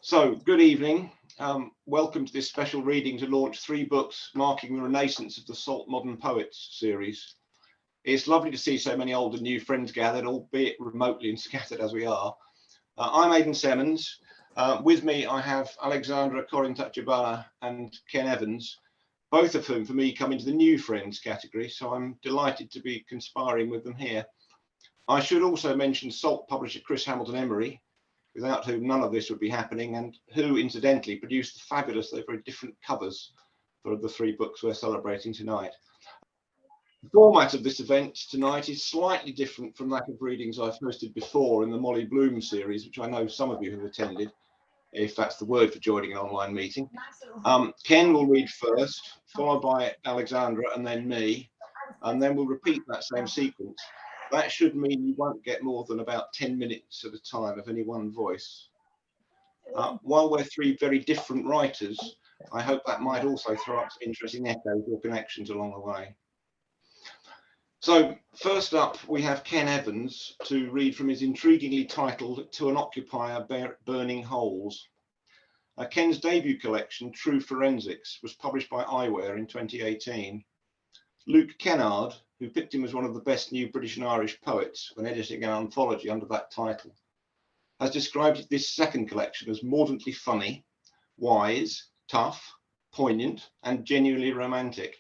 So, good evening. Welcome to this special reading to launch 3 books marking the renaissance of the Salt Modern Poets series. It's lovely to see so many old and new friends gathered, albeit remotely and scattered as we are. I'm Aidan Semmons. With me, I have Alexandra Korin-Tachibana and Ken Evans, both of whom, for me, come into the new friends category, so I'm delighted to be conspiring with them here. I should also mention Salt publisher Chris Hamilton Emery, without whom none of this would be happening, and who incidentally produced the fabulous, though very different covers for the 3 books we're celebrating tonight. The format of this event tonight is slightly different from that of readings I've hosted before in the Molly Bloom series, which I know some of you have attended, if that's the word for joining an online meeting. Ken will read first, followed by Alexandra and then me, and then we'll repeat that same sequence. That should mean you won't get more than about 10 minutes at a time of any one voice. While we're 3 very different writers, I hope that might also throw up some interesting echoes or connections along the way. So first up, we have Ken Evans to read from his intriguingly titled To an Occupier Burning Holes. Ken's debut collection, True Forensics, was published by Eyewear in 2018. Luke Kennard, who picked him as one of the best new British and Irish poets when editing an anthology under that title, has described this second collection as mordantly funny, wise, tough, poignant, and genuinely romantic.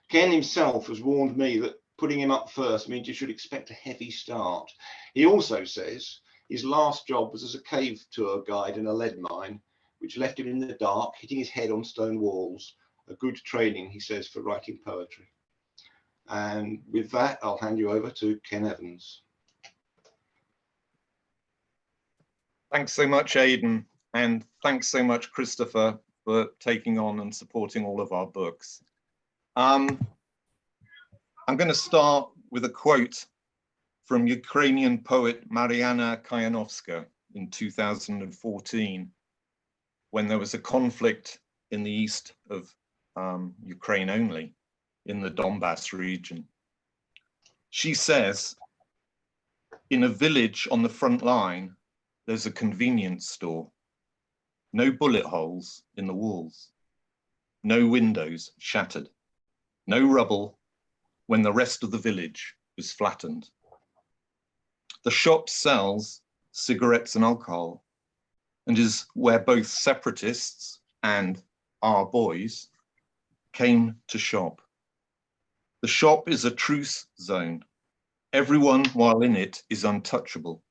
Ken himself has warned me that putting him up first means you should expect a heavy start. He also says his last job was as a cave tour guide in a lead mine, which left him in the dark, hitting his head on stone walls. A good training, he says, for writing poetry. And with that, I'll hand you over to Ken Evans. Thanks so much, Aidan, and thanks so much, Christopher, for taking on and supporting all of our books. I'm going to start with a quote from Ukrainian poet Mariana Kayanovska in 2014, when there was a conflict in the east of Ukraine only, in the Donbass region. She says, in a village on the front line, there's a convenience store. No bullet holes in the walls. No windows shattered. No rubble when the rest of the village was flattened. The shop sells cigarettes and alcohol and is where both separatists and our boys came to shop. The shop is a truce zone. Everyone while in it is untouchable,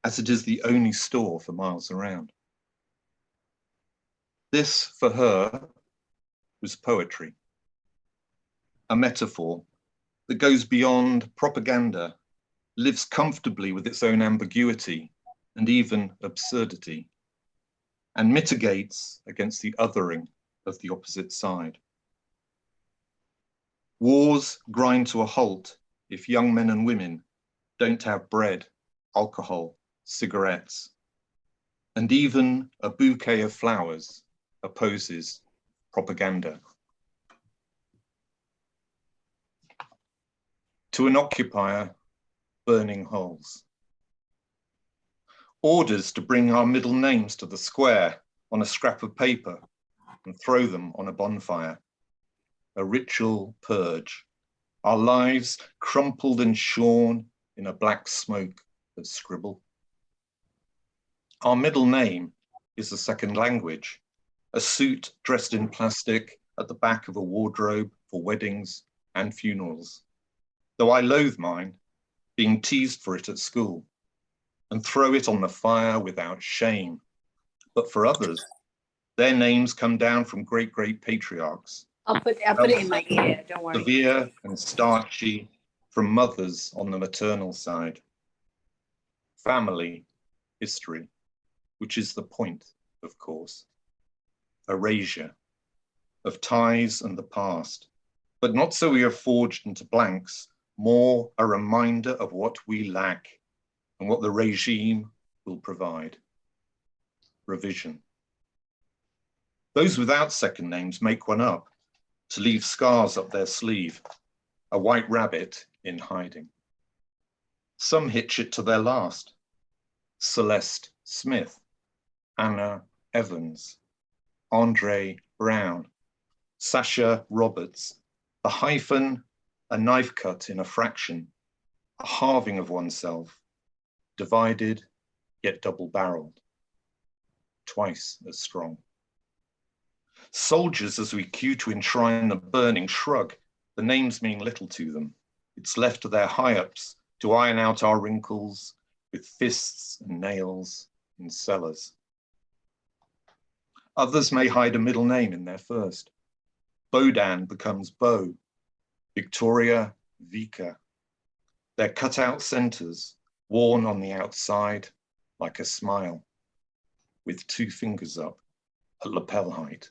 as it is the only store for miles around. This, for her, was poetry. A metaphor that goes beyond propaganda, lives comfortably with its own ambiguity and even absurdity, and mitigates against the othering of the opposite side. Wars grind to a halt if young men and women don't have bread, alcohol, cigarettes, and even a bouquet of flowers opposes propaganda. To an occupier burning holes. Orders to bring our middle names to the square on a scrap of paper and throw them on a bonfire. A ritual purge, our lives crumpled and shorn in a black smoke of scribble. Our middle name is a second language, a suit dressed in plastic at the back of a wardrobe for weddings and funerals. Though I loathe mine, being teased for it at school, and throw it on the fire without shame. But for others, their names come down from great patriarchs. I'll put it in my ear, don't worry. Severe and starchy from mothers on the maternal side. Family, history, which is the point, of course. Erasure of ties and the past, but not so we are forged into blanks, more a reminder of what we lack and what the regime will provide. Revision. Those without second names make one up to leave scars up their sleeve, a white rabbit in hiding. Some hitch it to their last. Celeste Smith, Anna Evans, Andre Brown, Sasha Roberts. The hyphen, a knife cut in a fraction, a halving of oneself, divided yet double-barreled, twice as strong. Soldiers, as we queue to enshrine the burning, shrug. The names mean little to them. It's left to their high-ups to iron out our wrinkles with fists and nails in cellars. Others may hide a middle name in their first. Bodan becomes Bo, Victoria, Vika. Their cut-out centers, worn on the outside like a smile, with 2 fingers up at lapel height.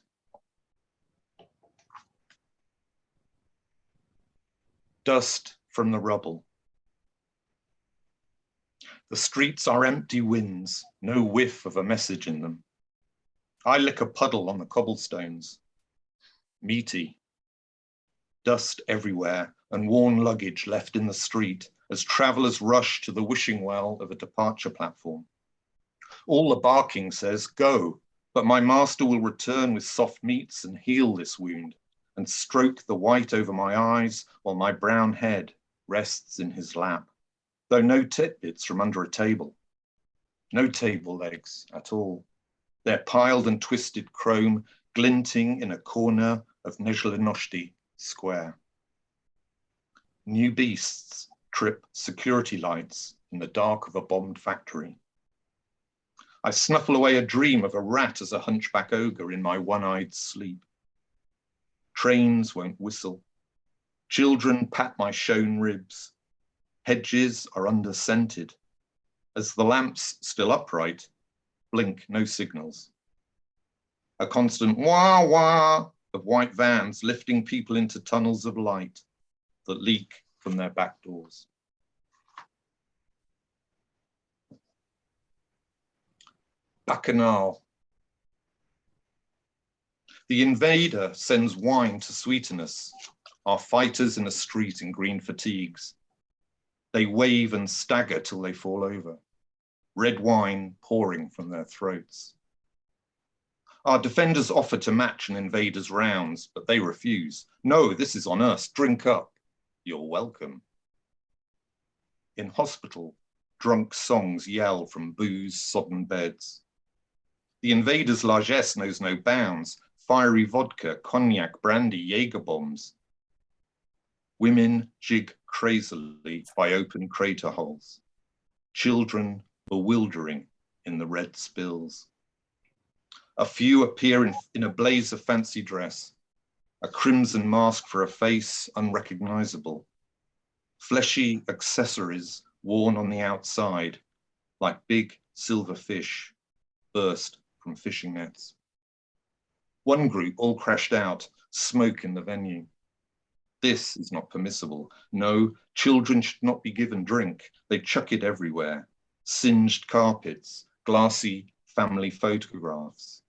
Dust from the rubble. The streets are empty winds, no whiff of a message in them. I lick a puddle on the cobblestones. Meaty. Dust everywhere and worn luggage left in the street as travelers rush to the wishing well of a departure platform. All the barking says, go, but my master will return with soft meats and heal this wound and stroke the white over my eyes while my brown head rests in his lap, though no titbits from under a table. No table legs at all. They're piled and twisted chrome, glinting in a corner of Nezhlenoshty Square. New beasts trip security lights in the dark of a bombed factory. I snuffle away a dream of a rat as a hunchback ogre in my one-eyed sleep. Trains won't whistle. Children pat my shown ribs. Hedges are under-scented. As the lamps, still upright, blink no signals. A constant wah-wah of white vans lifting people into tunnels of light that leak from their back doors. Bacchanal. The invader sends wine to sweeten us, our fighters in a street in green fatigues. They wave and stagger till they fall over, red wine pouring from their throats. Our defenders offer to match an invader's rounds, but they refuse. No, this is on us, drink up, you're welcome. In hospital, drunk songs yell from booze-sodden beds. The invader's largesse knows no bounds, fiery vodka, cognac, brandy, Jaeger bombs. Women jig crazily by open crater holes. Children bewildering in the red spills. A few appear in a blaze of fancy dress, a crimson mask for a face unrecognizable. Fleshy accessories worn on the outside, like big silver fish burst from fishing nets. One group all crashed out, smoke in the venue. This is not permissible. No, children should not be given drink. They chuck it everywhere. Singed carpets, glassy family photographs.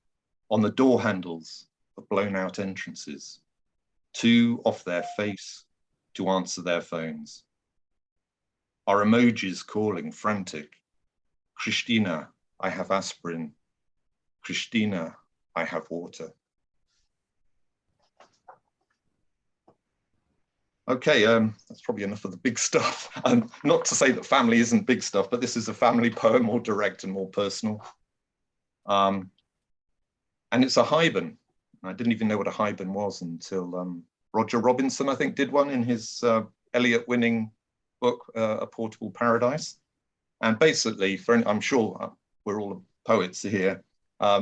On the door handles of blown out entrances. 2 off their face to answer their phones. Our emojis calling frantic. Christina, I have aspirin. Christina, I have water. Okay, that's probably enough of the big stuff. Not to say that family isn't big stuff, but this is a family poem, more direct and more personal. And it's a haibun. I didn't even know what a haibun was until Roger Robinson, I think, did one in his Eliot-winning book, A Portable Paradise. And basically, I'm sure we're all poets here,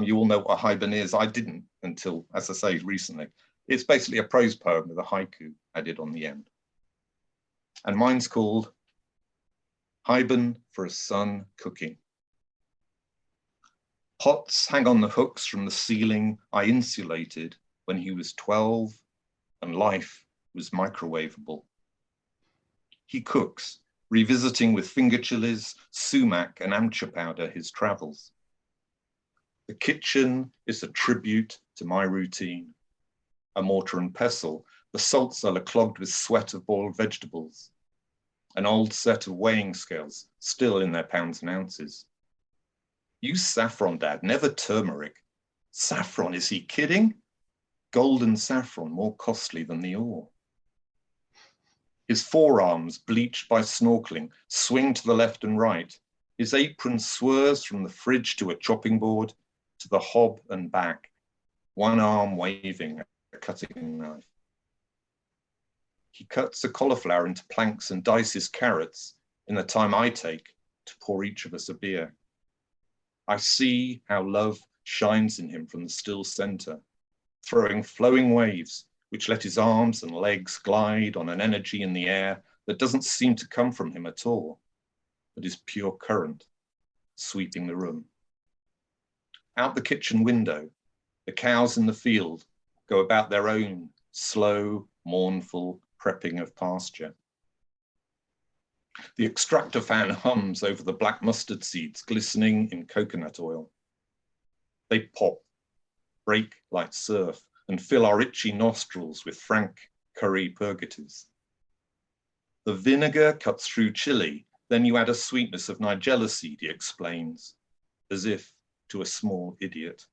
you all know what a haibun is. I didn't until, as I say, recently. It's basically a prose poem with a haiku added on the end. And mine's called Haibun for a Son Cooking. Pots hang on the hooks from the ceiling I insulated when he was 12 and life was microwavable. He cooks, revisiting with finger chilies, sumac and amcha powder his travels. The kitchen is a tribute to my routine. A mortar and pestle, the salt cellar clogged with sweat of boiled vegetables. An old set of weighing scales, still in their pounds and ounces. Use saffron, Dad, never turmeric. Saffron, is he kidding? Golden saffron, more costly than the ore. His forearms, bleached by snorkeling, swing to the left and right. His apron swerves from the fridge to a chopping board, to the hob and back, one arm waving a cutting knife. He cuts a cauliflower into planks and dices carrots in the time I take to pour each of us a beer. I see how love shines in him from the still center, throwing flowing waves which let his arms and legs glide on an energy in the air that doesn't seem to come from him at all, but is pure current, sweeping the room. Out the kitchen window, the cows in the field go about their own slow, mournful prepping of pasture. The extractor fan hums over the black mustard seeds glistening in coconut oil. They pop, break like surf, and fill our itchy nostrils with frank curry purgatives. The vinegar cuts through chili, then you add a sweetness of nigella seed, he explains, as if to a small idiot.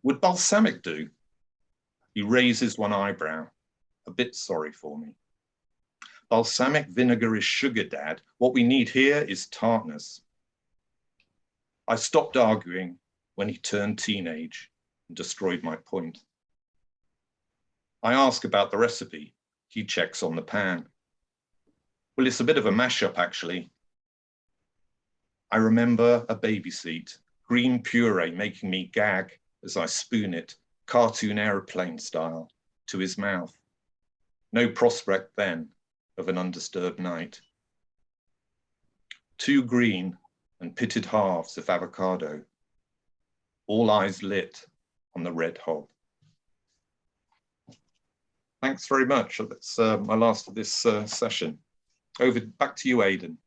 Would balsamic do? He raises one eyebrow, a bit sorry for me. Balsamic vinegar is sugar, Dad. What we need here is tartness. I stopped arguing when he turned teenage and destroyed my point. I ask about the recipe. He checks on the pan. Well, it's a bit of a mashup, actually. I remember a baby seat, green puree making me gag as I spoon it, cartoon aeroplane style, to his mouth. No prospect then of an undisturbed night. 2 green and pitted halves of avocado, all eyes lit on the red hob. Thanks very much. That's my last of this session. Back to you, Aidan.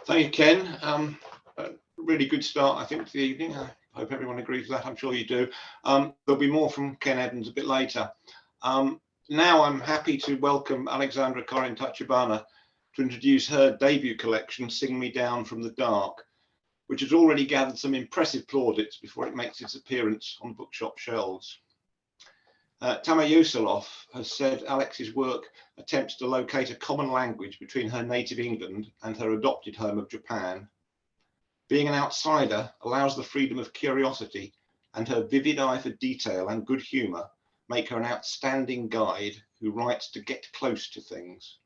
Thank you, Ken. A really good start, I think, to the evening. I hope everyone agrees with that. I'm sure you do. There'll be more from Ken Evans a bit later. Now I'm happy to welcome Alexandra Korin-Tachibana to introduce her debut collection, Sing Me Down from the Dark, which has already gathered some impressive plaudits before it makes its appearance on bookshop shelves. Tamer Yoseloff has said Alex's work attempts to locate a common language between her native England and her adopted home of Japan. Being an outsider allows the freedom of curiosity, and her vivid eye for detail and good humour make her an outstanding guide who writes to get close to things.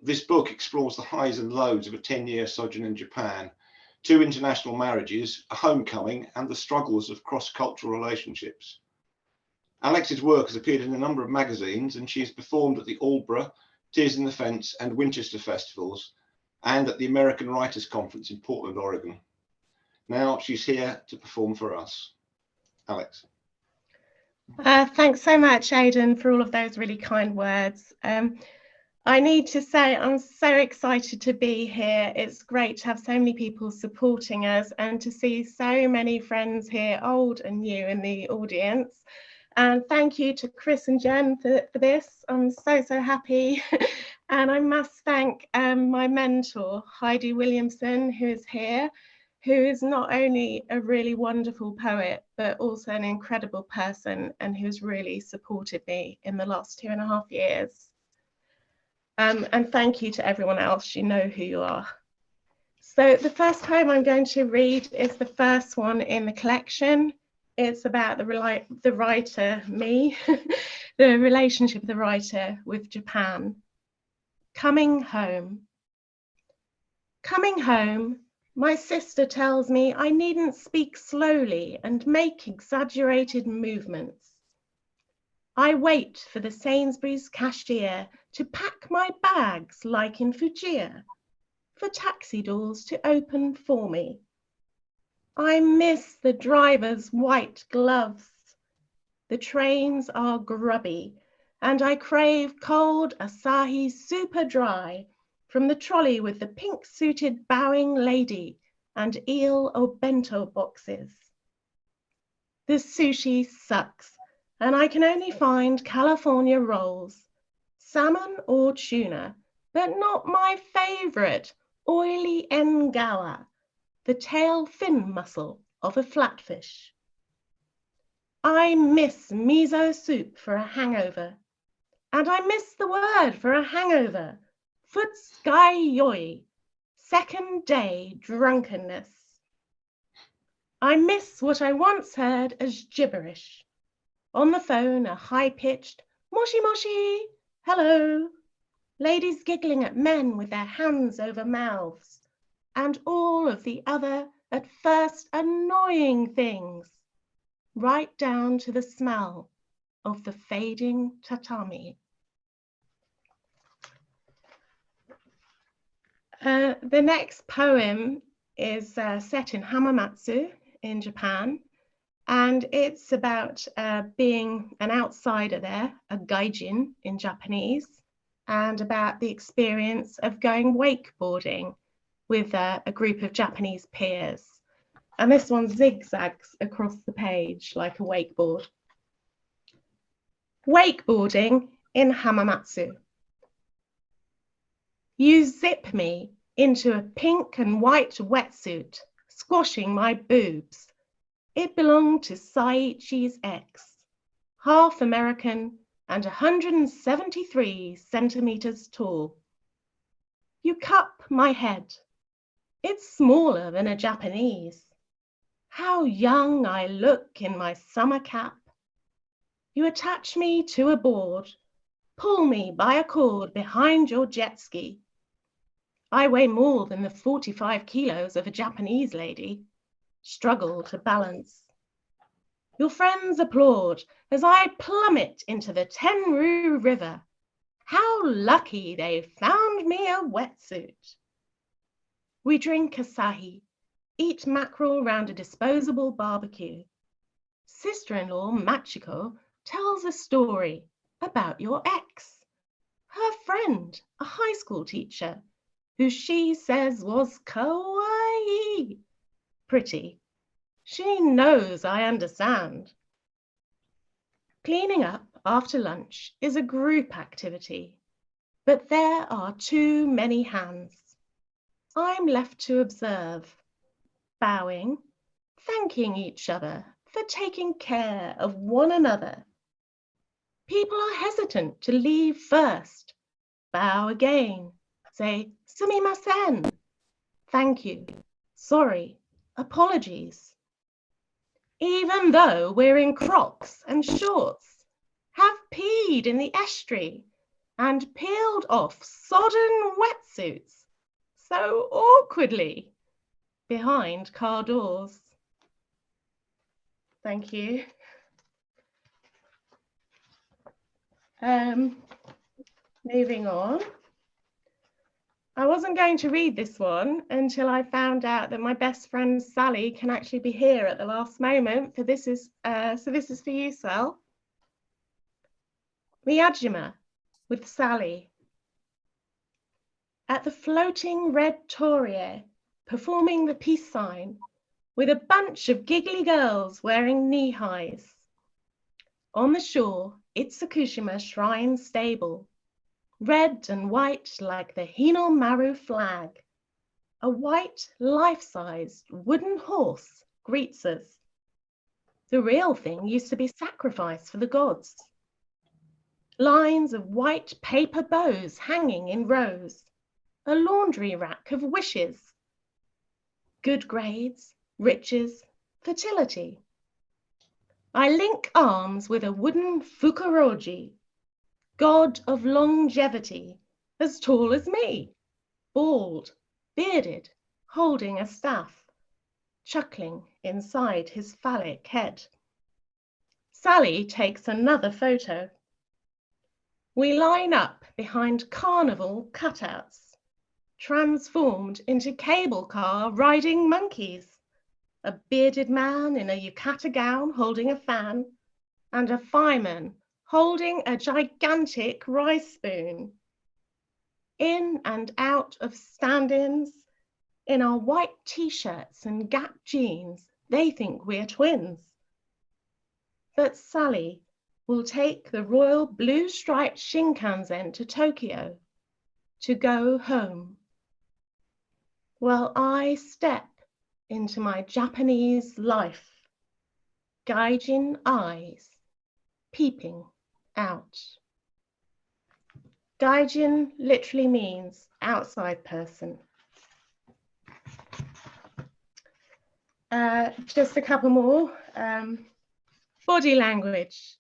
This book explores the highs and lows of a 10-year sojourn in Japan, 2 international marriages, a homecoming, and the struggles of cross-cultural relationships. Alex's work has appeared in a number of magazines, and she has performed at the Aldborough, Tears in the Fence, and Winchester festivals, and at the American Writers' Conference in Portland, Oregon. Now she's here to perform for us. Alex. Thanks so much, Aidan, for all of those really kind words. I need to say I'm so excited to be here. It's great to have so many people supporting us and to see so many friends here, old and new, in the audience. And thank you to Chris and Jen for this. I'm so happy. And I must thank my mentor, Heidi Williamson, who is here, who is not only a really wonderful poet, but also an incredible person, and who's really supported me in the last 2.5 years. And thank you to everyone else. You know who you are. So the first poem I'm going to read is the first one in the collection. It's about the writer, me, the relationship of the writer with Japan. Coming home. Coming home, my sister tells me I needn't speak slowly and make exaggerated movements. I wait for the Sainsbury's cashier to pack my bags like in Fujia, for taxi doors to open for me. I miss the driver's white gloves. The trains are grubby, and I crave cold Asahi super dry from the trolley with the pink-suited bowing lady and eel or bento boxes. The sushi sucks, and I can only find California rolls, salmon or tuna, but not my favorite, oily Engawa, the tail fin muscle of a flatfish. I miss miso soup for a hangover, and I miss the word for a hangover, futskayoi, second day drunkenness. I miss what I once heard as gibberish. On the phone, a high-pitched moshi moshi, hello, ladies giggling at men with their hands over mouths, and all of the other, at first annoying things, right down to the smell of the fading tatami. The next poem is set in Hamamatsu in Japan, and it's about being an outsider there, a gaijin in Japanese, and about the experience of going wakeboarding with a group of Japanese peers. And this one zigzags across the page like a wakeboard. Wakeboarding in Hamamatsu. You zip me into a pink and white wetsuit, squashing my boobs. It belonged to Saiichi's ex, half American and 173 centimeters tall. You cup my head. It's smaller than a Japanese. How young I look in my summer cap. You attach me to a board, pull me by a cord behind your jet ski. I weigh more than the 45 kilos of a Japanese lady, struggle to balance. Your friends applaud as I plummet into the Tenru River. How lucky they found me a wetsuit. We drink Asahi, eat mackerel round a disposable barbecue. Sister-in-law Machiko tells a story about your ex, her friend, a high school teacher, who she says was kawaii, pretty. She knows I understand. Cleaning up after lunch is a group activity, but there are too many hands. I'm left to observe, bowing, thanking each other for taking care of one another. People are hesitant to leave first, bow again, say sumimasen, thank you, sorry, apologies. Even though we're in Crocs and shorts, have peed in the estuary and peeled off sodden wetsuits so awkwardly behind car doors. Thank you. Moving on. I wasn't going to read this one until I found out that my best friend Sally can actually be here at the last moment. So this is for you, Sal. Miyajima with Sally. At the floating red torii, performing the peace sign with a bunch of giggly girls wearing knee-highs. On the shore, Itsukushima Shrine Stable, red and white like the Hinomaru flag. A white, life-sized wooden horse greets us. The real thing used to be sacrificed for the gods. Lines of white paper bows hanging in rows. A laundry rack of wishes. Good grades, riches, fertility. I link arms with a wooden Fukuroji, god of longevity, as tall as me, bald, bearded, holding a staff, chuckling inside his phallic head. Sally takes another photo. We line up behind carnival cutouts, transformed into cable car riding monkeys, a bearded man in a yukata gown holding a fan, and a fireman holding a gigantic rice spoon. In and out of stand-ins, in our white t-shirts and Gap jeans, they think we're twins. But Sally will take the royal blue-striped Shinkansen to Tokyo to go home. Well, I step into my Japanese life. Gaijin eyes peeping out. Gaijin literally means outside person. Just a couple more. Body language.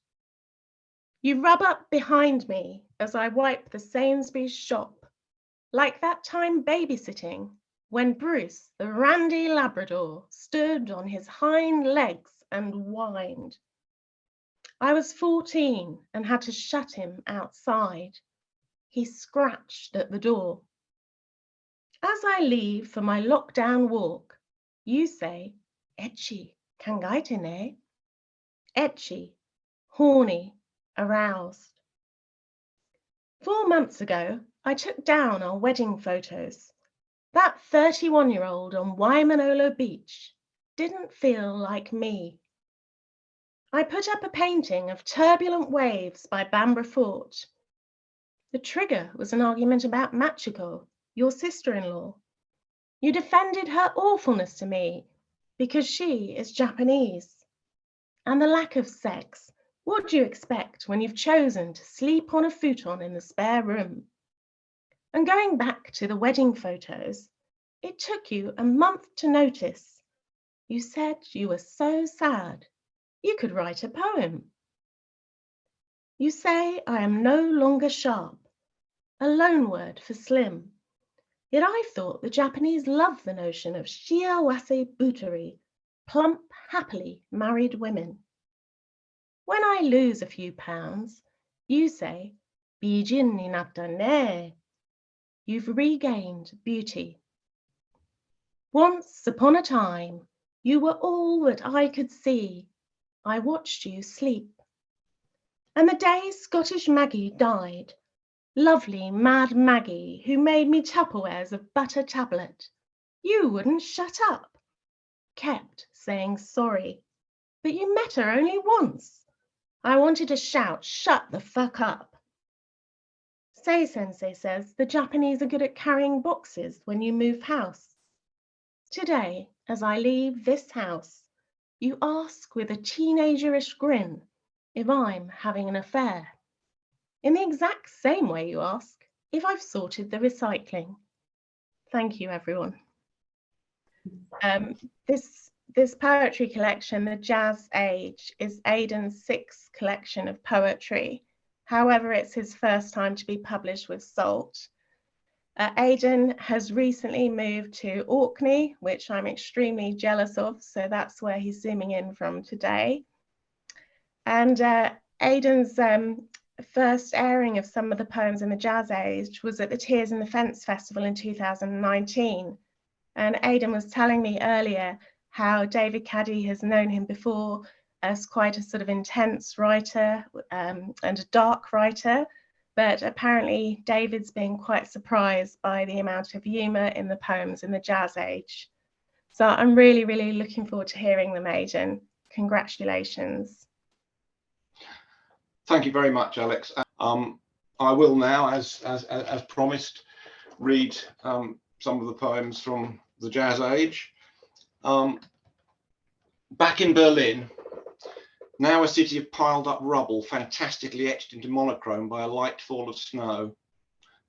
You rub up behind me as I wipe the Sainsbury's shop, like that time babysitting when Bruce, the randy Labrador, stood on his hind legs and whined. I was 14 and had to shut him outside. He scratched at the door. As I leave for my lockdown walk, you say, "Ecchi, kangaite ne?" Ecchi, horny, aroused. 4 months ago, I took down our wedding photos. That 31-year-old on Waimanolo Beach didn't feel like me. I put up a painting of Turbulent Waves by Bambara Fort. The trigger was an argument about Machiko, your sister-in-law. You defended her awfulness to me because she is Japanese. And the lack of sex, what do you expect when you've chosen to sleep on a futon in the spare room? And going back to the wedding photos, it took you a month to notice. You said you were so sad, you could write a poem. You say I am no longer sharp, a loan word for slim. Yet I thought the Japanese loved the notion of shiawase buteri, plump, happily married women. When I lose a few pounds, you say, "Bijin ni natta ne." You've regained beauty. Once upon a time, you were all that I could see. I watched you sleep. And the day Scottish Maggie died, lovely Mad Maggie, who made me Tupperwares of butter tablet, you wouldn't shut up. Kept saying sorry, but you met her only once. I wanted to shout, "Shut the fuck up." Sei Sensei says the Japanese are good at carrying boxes when you move house. Today, as I leave this house, you ask with a teenagerish grin if I'm having an affair. In the exact same way you ask if I've sorted the recycling. Thank you, everyone. This poetry collection, The Jazz Age, is Aidan's 6th collection of poetry. However, it's his first time to be published with Salt. Aidan has recently moved to Orkney, which I'm extremely jealous of, so that's where he's zooming in from today. And Aidan's first airing of some of the poems in the Jazz Age was at the Tears in the Fence Festival in 2019. And Aidan was telling me earlier how David Caddy has known him before as quite a sort of intense writer and a dark writer, but apparently David's been quite surprised by the amount of humour in the poems in the Jazz Age. So I'm really, really looking forward to hearing them, Aidan. Congratulations. Thank you very much, Alex. I will now, as promised, read some of the poems from the Jazz Age. Back in Berlin, now a city of piled up rubble, fantastically etched into monochrome by a light fall of snow.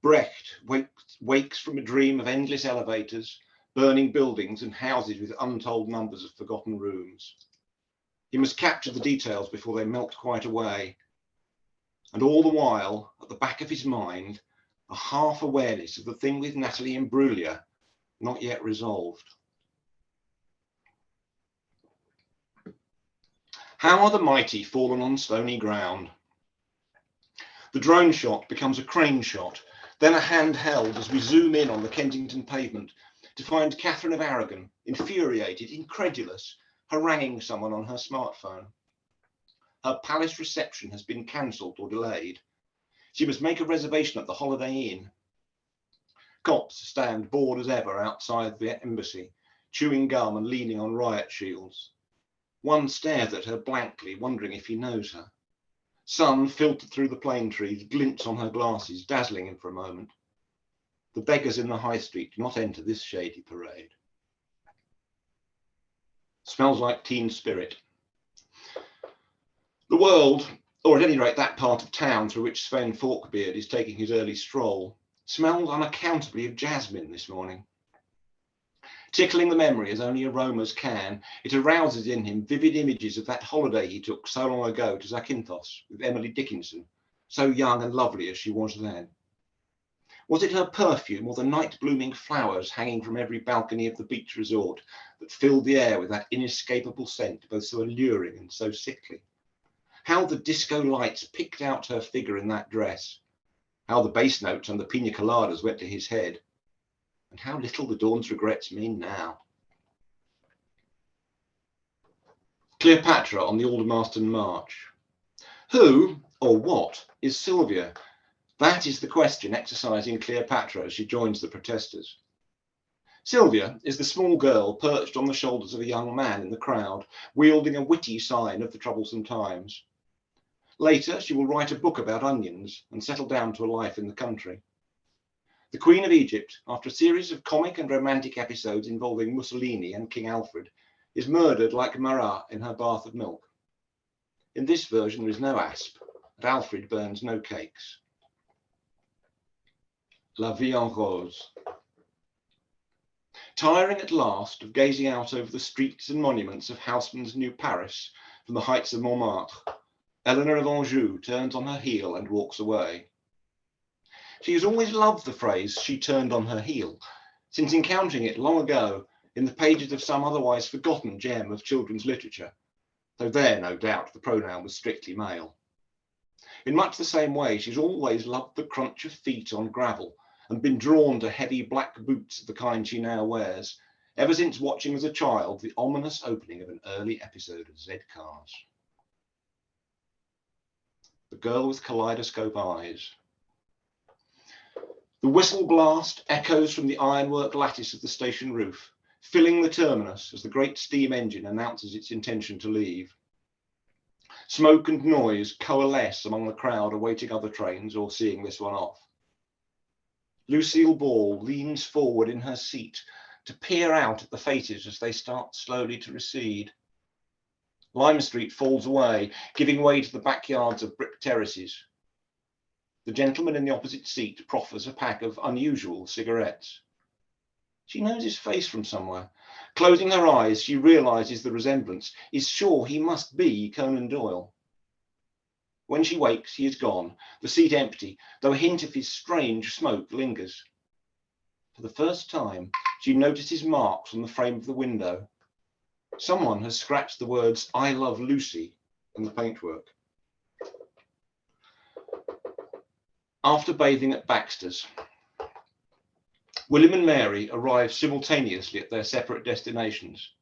Brecht wakes from a dream of endless elevators, burning buildings and houses with untold numbers of forgotten rooms. He must capture the details before they melt quite away. And all the while, at the back of his mind, a half awareness of the thing with Natalie Imbruglia, not yet resolved. How are the mighty fallen on stony ground? The drone shot becomes a crane shot, then a hand held as we zoom in on the Kensington pavement to find Catherine of Aragon, infuriated, incredulous, haranguing someone on her smartphone. Her palace reception has been cancelled or delayed. She must make a reservation at the Holiday Inn. Cops stand bored as ever outside the embassy, chewing gum and leaning on riot shields. One stares at her blankly, wondering if he knows her. Sun filtered through the plane trees, glints on her glasses, dazzling him for a moment. The beggars in the high street do not enter this shady parade. Smells like teen spirit. The world, or at any rate that part of town through which Sven Forkbeard is taking his early stroll, smelled unaccountably of jasmine this morning. Tickling the memory as only aromas can, it arouses in him vivid images of that holiday he took so long ago to Zakynthos with Emily Dickinson, so young and lovely as she was then. Was it her perfume or the night-blooming flowers hanging from every balcony of the beach resort that filled the air with that inescapable scent, both so alluring and so sickly? How the disco lights picked out her figure in that dress, how the bass notes and the pina coladas went to his head, and how little the dawn's regrets mean now. Cleopatra on the Aldermaston March. Who, or what, is Sylvia? That is the question exercising Cleopatra as she joins the protesters. Sylvia is the small girl perched on the shoulders of a young man in the crowd, wielding a witty sign of the troublesome times. Later, she will write a book about onions and settle down to a life in the country. The Queen of Egypt, after a series of comic and romantic episodes involving Mussolini and King Alfred, is murdered like Marat in her bath of milk. In this version, there is no asp, and Alfred burns no cakes. La Vie en Rose. Tiring at last of gazing out over the streets and monuments of Haussmann's New Paris from the heights of Montmartre, Eleanor of Anjou turns on her heel and walks away. She has always loved the phrase, she turned on her heel, since encountering it long ago in the pages of some otherwise forgotten gem of children's literature, though there, no doubt, the pronoun was strictly male. In much the same way, she's always loved the crunch of feet on gravel and been drawn to heavy black boots of the kind she now wears, ever since watching as a child the ominous opening of an early episode of Z-Cars. The Girl with Kaleidoscope Eyes. The whistle blast echoes from the ironwork lattice of the station roof, filling the terminus as the great steam engine announces its intention to leave. Smoke and noise coalesce among the crowd awaiting other trains or seeing this one off. Lucille Ball leans forward in her seat to peer out at the faces as they start slowly to recede. Lime Street falls away, giving way to the backyards of brick terraces. The gentleman in the opposite seat proffers a pack of unusual cigarettes. She knows his face from somewhere. Closing her eyes, she realizes the resemblance, is sure he must be Conan Doyle. When she wakes, he is gone, the seat empty, though a hint of his strange smoke lingers. For the first time, she notices marks on the frame of the window. Someone has scratched the words, "I love Lucy," in the paintwork. After bathing at Baxter's, William and Mary arrive simultaneously at their separate destinations.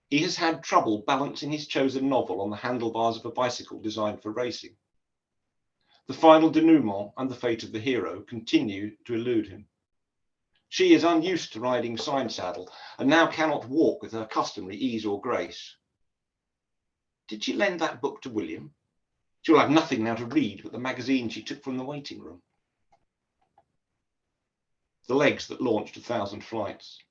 He has had trouble balancing his chosen novel on the handlebars of a bicycle designed for racing. The final denouement and the fate of the hero continue to elude him. She is unused to riding side saddle and now cannot walk with her customary ease or grace. Did she lend that book to William? She will have nothing now to read but the magazine she took from the waiting room. The legs that launched 1,000 flights.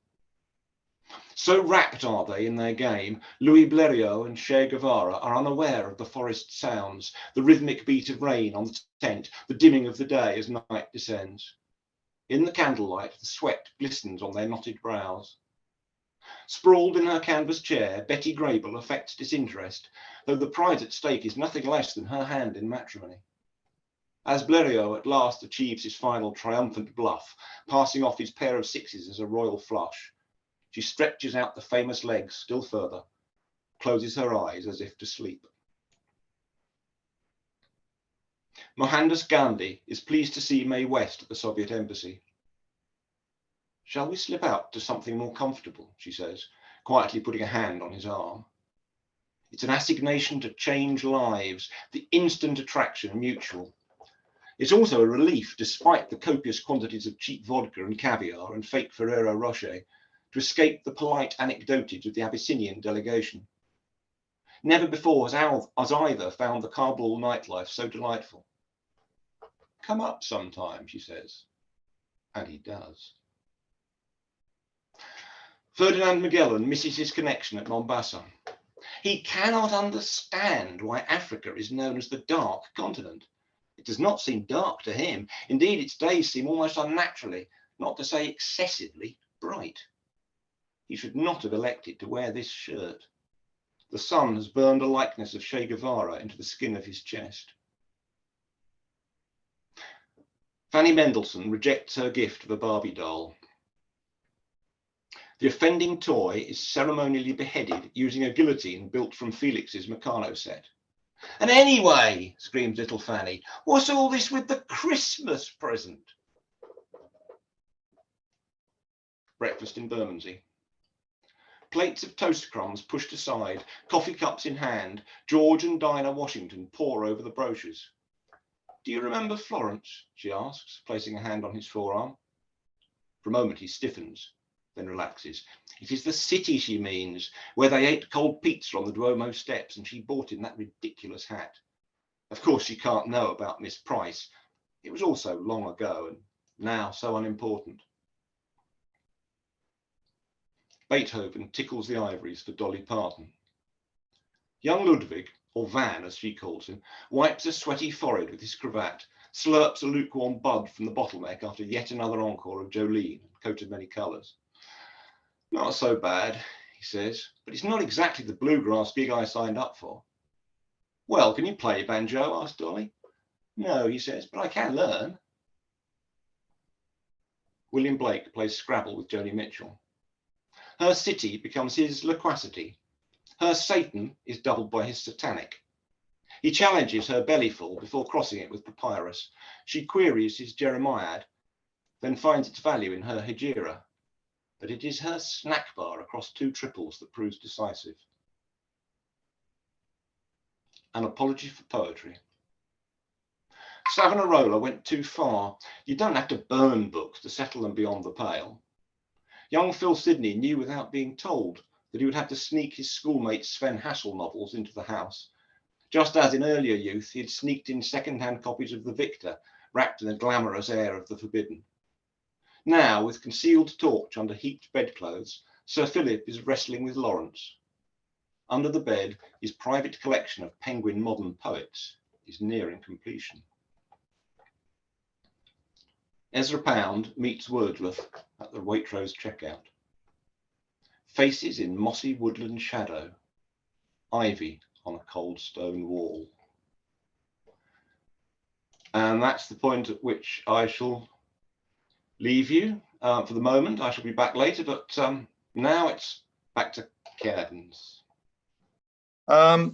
So rapt are they in their game, Louis Blériot and Che Guevara are unaware of the forest sounds, the rhythmic beat of rain on the tent, the dimming of the day as night descends. In the candlelight, the sweat glistens on their knotted brows. Sprawled in her canvas chair, Betty Grable affects disinterest, though the prize at stake is nothing less than her hand in matrimony. As Blériot at last achieves his final triumphant bluff, passing off his pair of sixes as a royal flush, she stretches out the famous legs still further, closes her eyes as if to sleep. Mohandas Gandhi is pleased to see Mae West at the Soviet embassy. "Shall we slip out to something more comfortable?" she says, quietly putting a hand on his arm. It's an assignation to change lives, the instant attraction mutual. It's also a relief, despite the copious quantities of cheap vodka and caviar and fake Ferrero Rocher, to escape the polite anecdotage of the Abyssinian delegation. Never before has either found the Kabul nightlife so delightful. "Come up sometime," she says, and he does. Ferdinand Magellan misses his connection at Mombasa. He cannot understand why Africa is known as the dark continent. It does not seem dark to him. Indeed, its days seem almost unnaturally, not to say excessively, bright. He should not have elected to wear this shirt. The sun has burned a likeness of Che Guevara into the skin of his chest. Fanny Mendelssohn rejects her gift of a Barbie doll. The offending toy is ceremonially beheaded using a guillotine built from Felix's Meccano set. And anyway, screams little Fanny, what's all this with the Christmas present? Breakfast in Bermondsey. Plates of toast crumbs pushed aside, coffee cups in hand, George and Dinah Washington pore over the brochures. Do you remember Florence? She asks, placing a hand on his forearm. For a moment he stiffens, then relaxes. It is the city she means, where they ate cold pizza on the Duomo steps and she bought him that ridiculous hat. Of course she can't know about Miss Price. It was all so long ago and now so unimportant. Beethoven tickles the ivories for Dolly Parton. Young Ludwig, or Van as she calls him, wipes a sweaty forehead with his cravat, slurps a lukewarm bud from the bottleneck after yet another encore of Jolene, coat of many colours. Not so bad, he says, but it's not exactly the bluegrass gig I signed up for. Well, can you play banjo? Asked Dolly. No, he says, but I can learn. William Blake plays Scrabble with Joni Mitchell. Her city becomes his loquacity. Her Satan is doubled by his satanic. He challenges her bellyful before crossing it with papyrus. She queries his Jeremiad, then finds its value in her Hegira. But it is her snack bar across two triples that proves decisive. An apology for poetry. Savonarola went too far. You don't have to burn books to settle them beyond the pale. Young Phil Sidney knew without being told that he would have to sneak his schoolmate Sven Hassel novels into the house, just as in earlier youth he had sneaked in second-hand copies of The Victor, wrapped in a glamorous air of the forbidden. Now, with concealed torch under heaped bedclothes, Sir Philip is wrestling with Lawrence. Under the bed, his private collection of Penguin modern poets is nearing completion. Ezra Pound meets Wordsworth at the Waitrose checkout. Faces in mossy woodland shadow, ivy on a cold stone wall. And that's the point at which I shall leave you for the moment. I shall be back later, but now it's back to Cadence.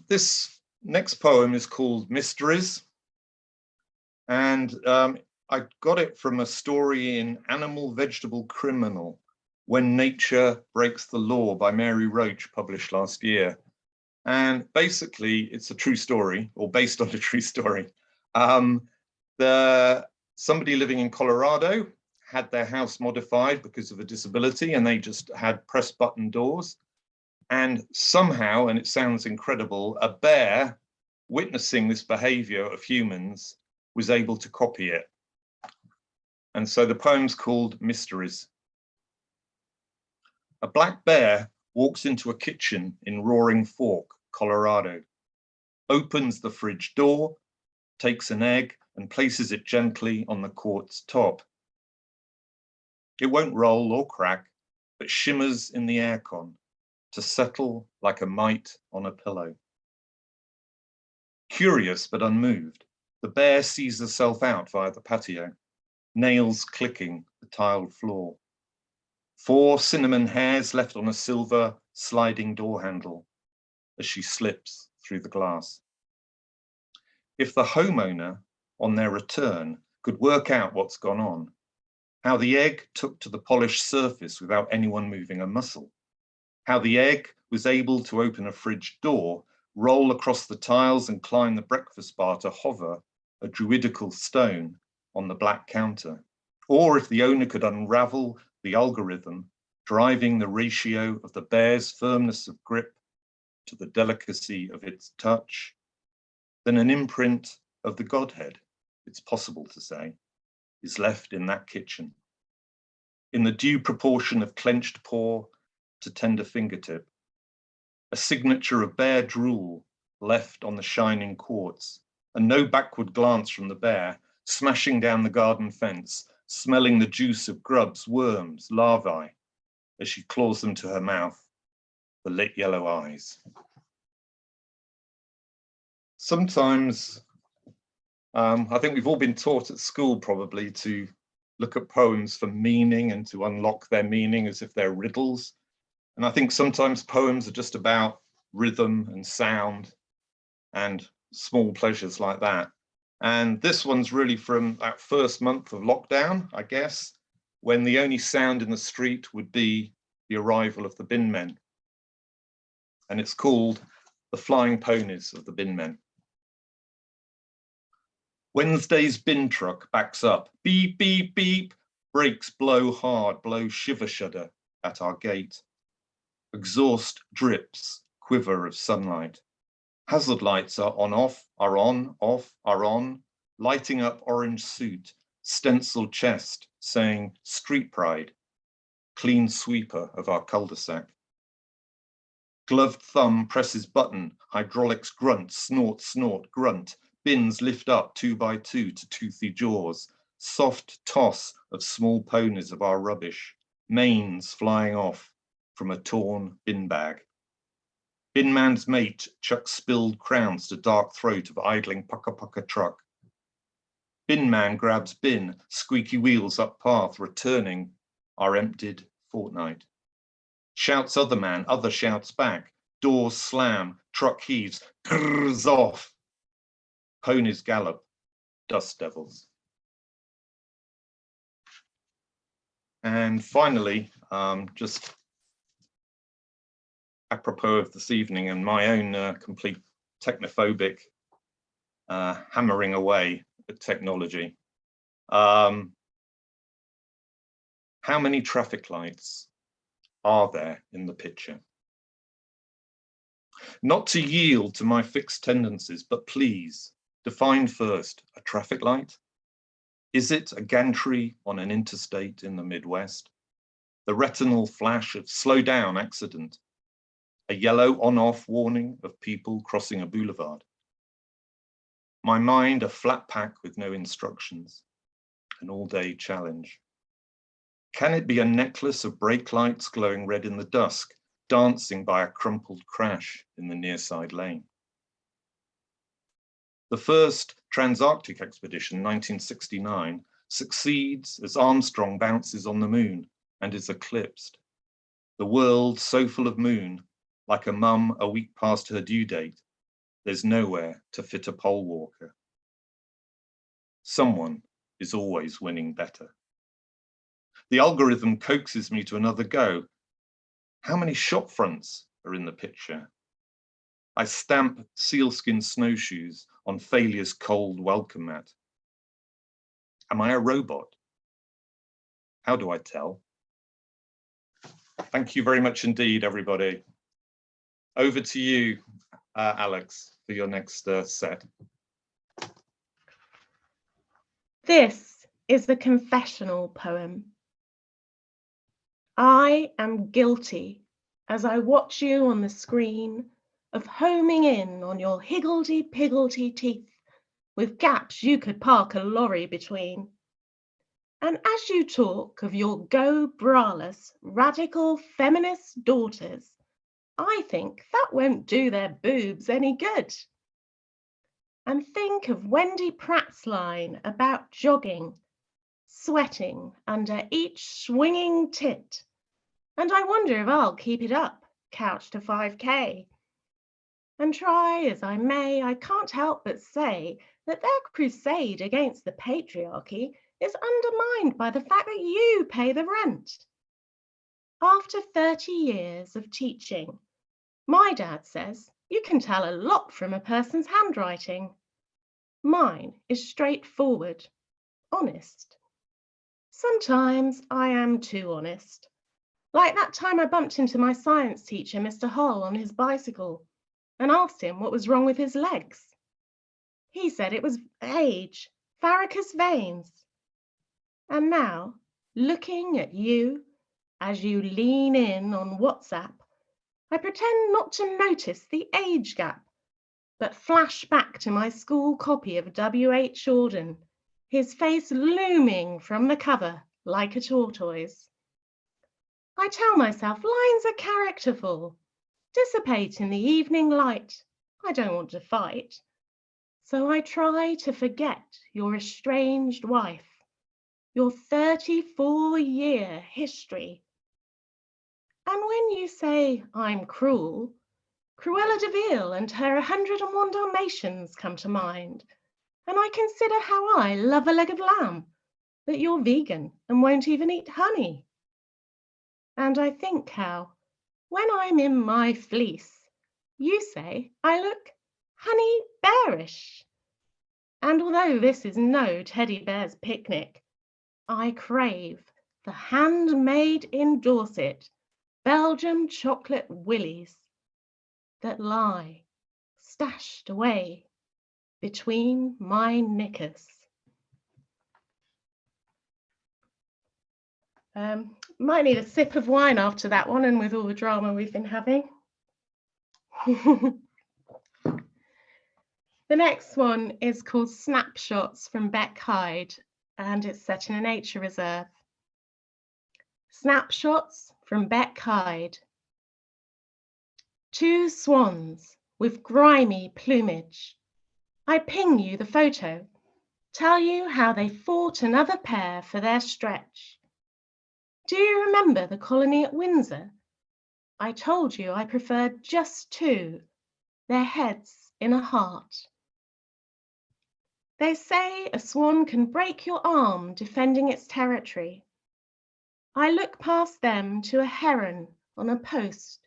This next poem is called Mysteries, and I got it from a story in Animal Vegetable Criminal, When Nature Breaks the Law by Mary Roach, published last year. And basically it's a true story, or based on a true story. Somebody living in Colorado had their house modified because of a disability, and they just had press button doors. And somehow, and it sounds incredible, a bear witnessing this behavior of humans was able to copy it. And so the poem's called Mysteries. A black bear walks into a kitchen in Roaring Fork, Colorado, opens the fridge door, takes an egg and places it gently on the quartz top. It won't roll or crack, but shimmers in the aircon to settle like a mite on a pillow. Curious but unmoved, the bear sees herself out via the patio, nails clicking the tiled floor. 4 cinnamon hairs left on a silver sliding door handle as she slips through the glass. If the homeowner, on their return, could work out what's gone on, how the egg took to the polished surface without anyone moving a muscle, how the egg was able to open a fridge door, roll across the tiles and climb the breakfast bar to hover a druidical stone on the black counter, or if the owner could unravel the algorithm driving the ratio of the bear's firmness of grip to the delicacy of its touch, then an imprint of the Godhead, it's possible to say, is left in that kitchen. In the due proportion of clenched paw, to tender fingertip. A signature of bare drool left on the shining quartz, and no backward glance from the bear, smashing down the garden fence, smelling the juice of grubs, worms, larvae, as she claws them to her mouth, the lit yellow eyes. Sometimes, I think we've all been taught at school probably to look at poems for meaning and to unlock their meaning as if they're riddles. And I think sometimes poems are just about rhythm and sound and small pleasures like that. And this one's really from that first month of lockdown, I guess, when the only sound in the street would be the arrival of the bin men. And it's called The Flying Ponies of the Bin Men. Wednesday's bin truck backs up, beep, beep, beep, brakes blow hard, blow shiver shudder at our gate. Exhaust drips, quiver of sunlight. Hazard lights are on, off, are on, off, are on, lighting up orange suit, stenciled chest, saying street pride, clean sweeper of our cul-de-sac. Gloved thumb presses button, hydraulics grunt, snort, snort, grunt, bins lift up 2 by 2 to toothy jaws, soft toss of small ponies of our rubbish, manes flying off from a torn bin bag. Bin man's mate chucks spilled crowns to dark throat of idling pucka-pucka truck. Bin man grabs bin, squeaky wheels up path, returning our emptied fortnight. Shouts other man, other shouts back, doors slam, truck heaves, grrrs off. Ponies gallop, dust devils. And finally, just apropos of this evening and my own complete technophobic hammering away at technology. How many traffic lights are there in the picture? Not to yield to my fixed tendencies, but please define first a traffic light. Is it a gantry on an interstate in the Midwest? The retinal flash of slow down accident? A yellow on-off warning of people crossing a boulevard? My mind a flat pack with no instructions, an all-day challenge. Can it be a necklace of brake lights glowing red in the dusk, dancing by a crumpled crash in the near-side lane? The first Transarctic expedition, 1969, succeeds as Armstrong bounces on the moon and is eclipsed. The world so full of moon, like a mum a week past her due date, there's nowhere to fit a pole walker. Someone is always winning better. The algorithm coaxes me to another go. How many shop fronts are in the picture? I stamp sealskin snowshoes on failure's cold welcome mat. Am I a robot? How do I tell? Thank you very much indeed, everybody. Over to you, Alex, for your next set. This is a confessional poem. I am guilty as I watch you on the screen of homing in on your higgledy-piggledy teeth with gaps you could park a lorry between. And as you talk of your go braless, radical feminist daughters, I think that won't do their boobs any good. And think of Wendy Pratt's line about jogging, sweating under each swinging tit. And I wonder if I'll keep it up, couch to 5K. And try as I may, I can't help but say that their crusade against the patriarchy is undermined by the fact that you pay the rent. After 30 years of teaching, my dad says you can tell a lot from a person's handwriting. Mine is straightforward, honest. Sometimes I am too honest. Like that time I bumped into my science teacher, Mr. Hull, on his bicycle and asked him what was wrong with his legs. He said it was age, varicose veins. And now, looking at you as you lean in on WhatsApp, I pretend not to notice the age gap, but flash back to my school copy of W.H. Auden, his face looming from the cover like a tortoise. I tell myself lines are characterful, dissipate in the evening light. I don't want to fight. So I try to forget your estranged wife, your 34-year history. And when you say I'm cruel, Cruella de Vil and her 101 Dalmatians come to mind, and I consider how I love a leg of lamb, that you're vegan and won't even eat honey. And I think how, when I'm in my fleece, you say I look honey bearish. And although this is no teddy bear's picnic, I crave the handmade in Dorset Belgium chocolate willies that lie stashed away between my knickers. Might need a sip of wine after that one, and with all the drama we've been having. The next one is called Snapshots from Beck Hyde, and it's set in a nature reserve. Snapshots from Beck Hyde. 2 swans with grimy plumage. I ping you the photo, tell you how they fought another pair for their stretch. Do you remember the colony at Windsor? I told you I preferred just 2, their heads in a heart. They say a swan can break your arm defending its territory. I look past them to a heron on a post,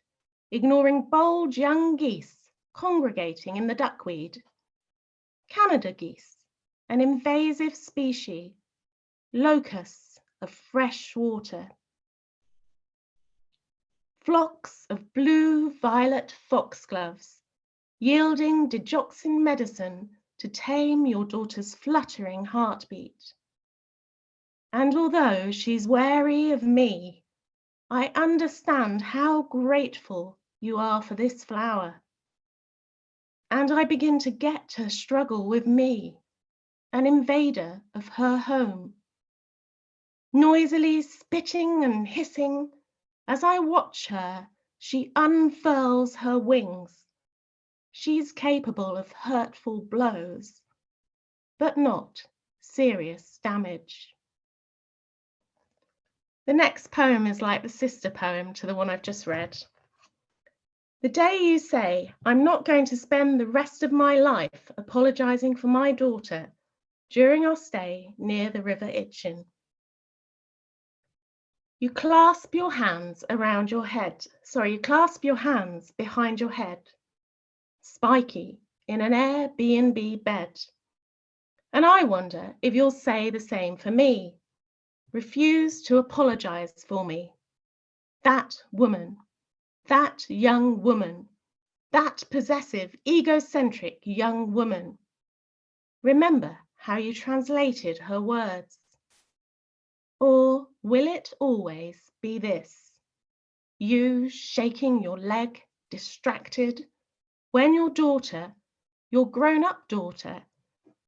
ignoring bold young geese congregating in the duckweed. Canada geese, an invasive species, locusts of fresh water. Flocks of blue-violet foxgloves, yielding digoxin medicine to tame your daughter's fluttering heartbeat. And although she's wary of me, I understand how grateful you are for this flower. And I begin to get her struggle with me, an invader of her home. Noisily spitting and hissing, as I watch her, she unfurls her wings. She's capable of hurtful blows, but not serious damage. The next poem is like the sister poem to the one I've just read. The day you say, I'm not going to spend the rest of my life apologising for my daughter during our stay near the River Itchen. You clasp your hands around your head. You clasp your hands behind your head. Spiky in an Airbnb bed. And I wonder if you'll say the same for me. Refuse to apologise for me. That woman, that young woman, that possessive, egocentric young woman. Remember how you translated her words. Or will it always be this? You shaking your leg, distracted, when your daughter, your grown-up daughter,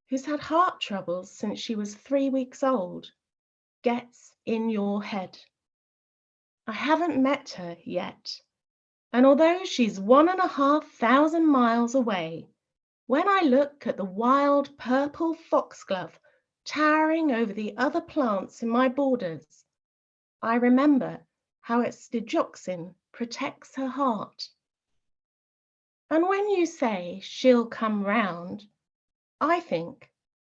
who's had heart troubles since she was 3 weeks old, gets in your head. I haven't met her yet, and although she's 1,500 miles away, when I look at the wild purple foxglove towering over the other plants in my borders, I remember how its digoxin protects her heart. And when you say she'll come round, I think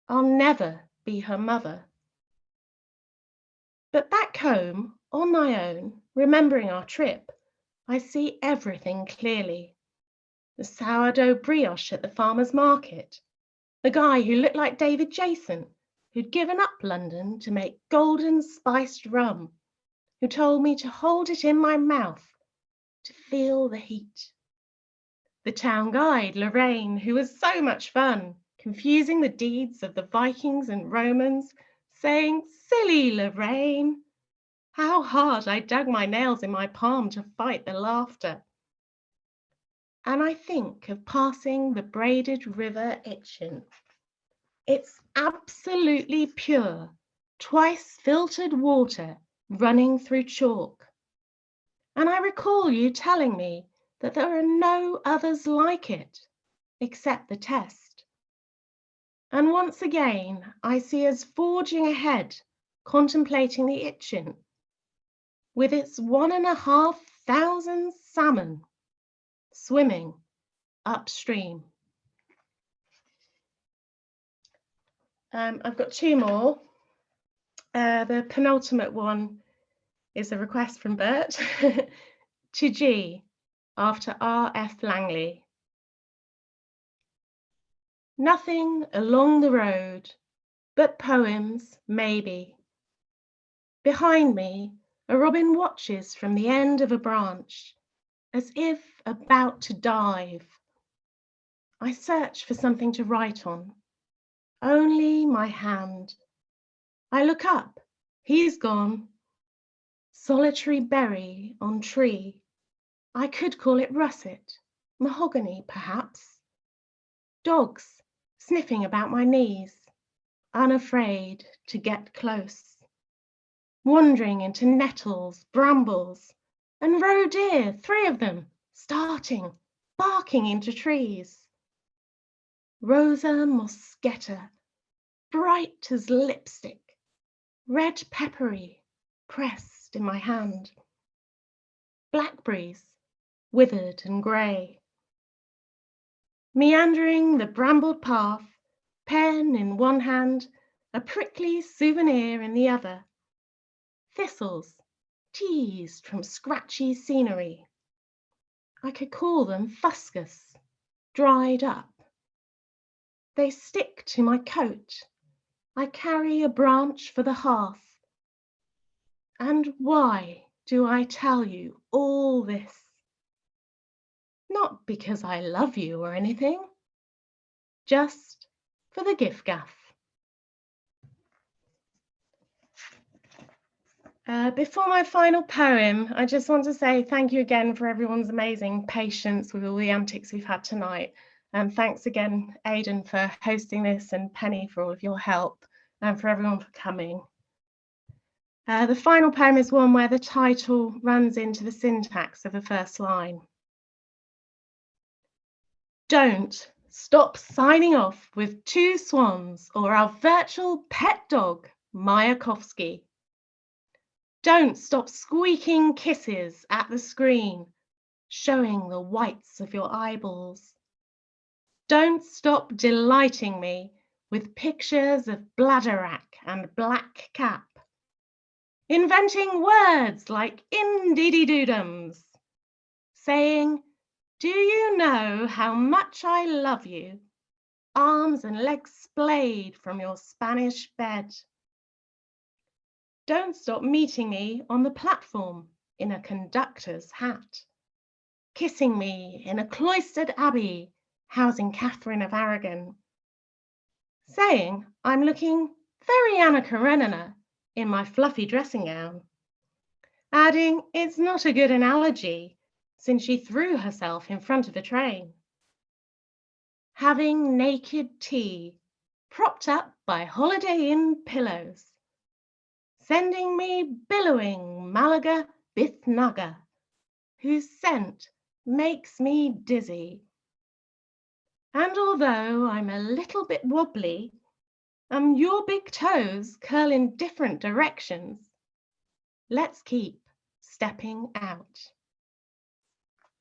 I'll never be her mother. But back home, on my own, remembering our trip, I see everything clearly. The sourdough brioche at the farmer's market, the guy who looked like David Jason, who'd given up London to make golden spiced rum, who told me to hold it in my mouth, to feel the heat. The town guide, Lorraine, who was so much fun, confusing the deeds of the Vikings and Romans, saying, silly Lorraine, How hard I dug my nails in my palm to fight the laughter. And I think of passing the braided river Itchen. It's absolutely pure, twice filtered water running through chalk. And I recall you telling me that there are no others like it, except the Test. And once again, I see us forging ahead, contemplating the Itchen, with its 1,500 salmon swimming upstream. I've got two more. The penultimate one is a request from Bert to G after R.F. Langley. Nothing along the road but poems, maybe. Behind me, a robin watches from the end of a branch, as if about to dive. I search for something to write on. Only my hand. I look up. He's gone. Solitary berry on tree. I could call it russet, mahogany perhaps. Dogs sniffing about my knees, unafraid to get close. Wandering into nettles, brambles, and roe deer, 3 of them, starting, barking into trees. Rosa moschetta, bright as lipstick, red peppery, pressed in my hand. Blackberries, withered and grey. Meandering the brambled path, pen in one hand, a prickly souvenir in the other. Thistles, teased from scratchy scenery. I could call them fuscus, dried up. They stick to my coat. I carry a branch for the hearth. And why do I tell you all this? Not because I love you or anything, just for the giff-gaff. Before my final poem, I just want to say thank you again for everyone's amazing patience with all the antics we've had tonight. And thanks again, Aidan, for hosting this, and Penny for all of your help, and for everyone for coming. The final poem is one where the title runs into the syntax of the first line. Don't stop signing off with 2 swans or our virtual pet dog, Mayakovsky. Don't stop squeaking kisses at the screen, showing the whites of your eyeballs. Don't stop delighting me with pictures of Bladerack and Black Cap, inventing words like indie-dee-doodums, saying, do you know how much I love you? Arms and legs splayed from your Spanish bed. Don't stop meeting me on the platform in a conductor's hat, kissing me in a cloistered abbey housing Catherine of Aragon, saying I'm looking very Anna Karenina in my fluffy dressing gown, adding it's not a good analogy since she threw herself in front of a train, having naked tea propped up by Holiday Inn pillows, sending me billowing Malaga Bithnugga, whose scent makes me dizzy. And although I'm a little bit wobbly, your big toes curl in different directions, let's keep stepping out.